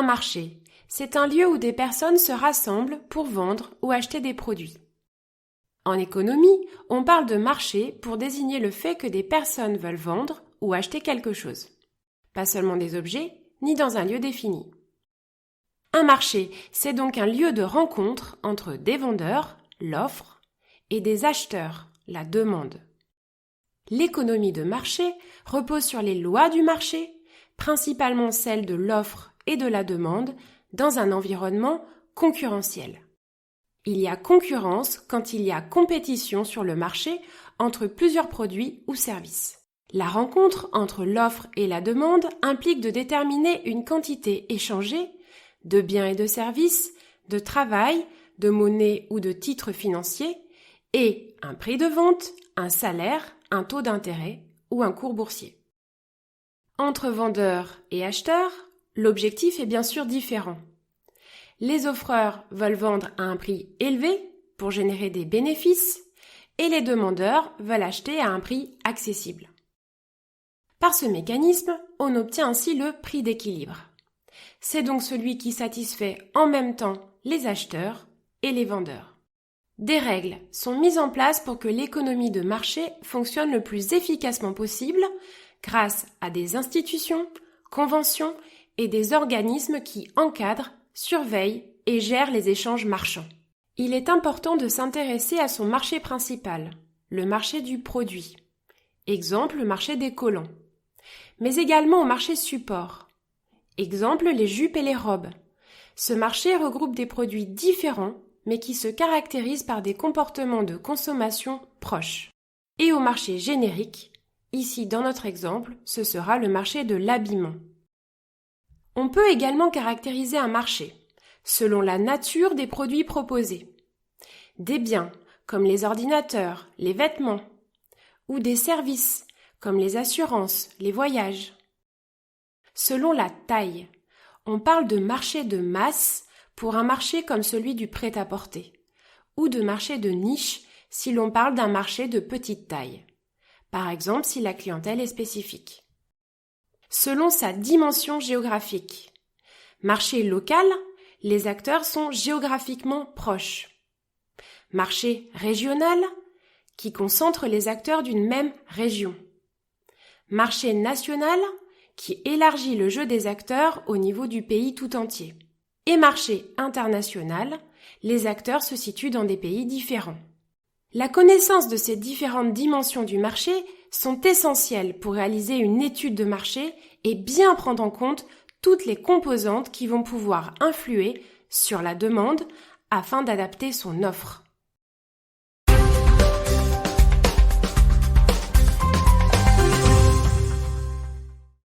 marché, c'est un lieu où des personnes se rassemblent pour vendre ou acheter des produits. En économie, on parle de marché pour désigner le fait que des personnes veulent vendre ou acheter quelque chose. Pas seulement des objets, ni dans un lieu défini. Un marché, c'est donc un lieu de rencontre entre des vendeurs, l'offre, et des acheteurs, la demande. L'économie de marché repose sur les lois du marché, principalement celles de l'offre et de la demande, dans un environnement concurrentiel. Il y a concurrence quand il y a compétition sur le marché entre plusieurs produits ou services. La rencontre entre l'offre et la demande implique de déterminer une quantité échangée de biens et de services, de travail, de monnaie ou de titres financiers, et un prix de vente, un salaire, un taux d'intérêt ou un cours boursier. Entre vendeurs et acheteurs, l'objectif est bien sûr différent. Les offreurs veulent vendre à un prix élevé pour générer des bénéfices et les demandeurs veulent acheter à un prix accessible. Par ce mécanisme, on obtient ainsi le prix d'équilibre. C'est donc celui qui satisfait en même temps les acheteurs et les vendeurs. Des règles sont mises en place pour que l'économie de marché fonctionne le plus efficacement possible grâce à des institutions, conventions et des organismes qui encadrent, surveillent et gèrent les échanges marchands. Il est important de s'intéresser à son marché principal, le marché du produit. Exemple, le marché des collants. Mais également au marché support. Exemple, les jupes et les robes. Ce marché regroupe des produits différents, mais qui se caractérisent par des comportements de consommation proches. Et au marché générique, ici dans notre exemple, ce sera le marché de l'habillement. On peut également caractériser un marché selon la nature des produits proposés. Des biens, comme les ordinateurs, les vêtements, ou des services, comme les assurances, les voyages. Selon la taille, on parle de marché de masse pour un marché comme celui du prêt-à-porter, ou de marché de niche si l'on parle d'un marché de petite taille, par exemple si la clientèle est spécifique. Selon sa dimension géographique. Marché local, les acteurs sont géographiquement proches. Marché régional, qui concentre les acteurs d'une même région. Marché national, qui élargit le jeu des acteurs au niveau du pays tout entier. Et marché international, les acteurs se situent dans des pays différents. La connaissance de ces différentes dimensions du marché sont essentielles pour réaliser une étude de marché et bien prendre en compte toutes les composantes qui vont pouvoir influer sur la demande afin d'adapter son offre.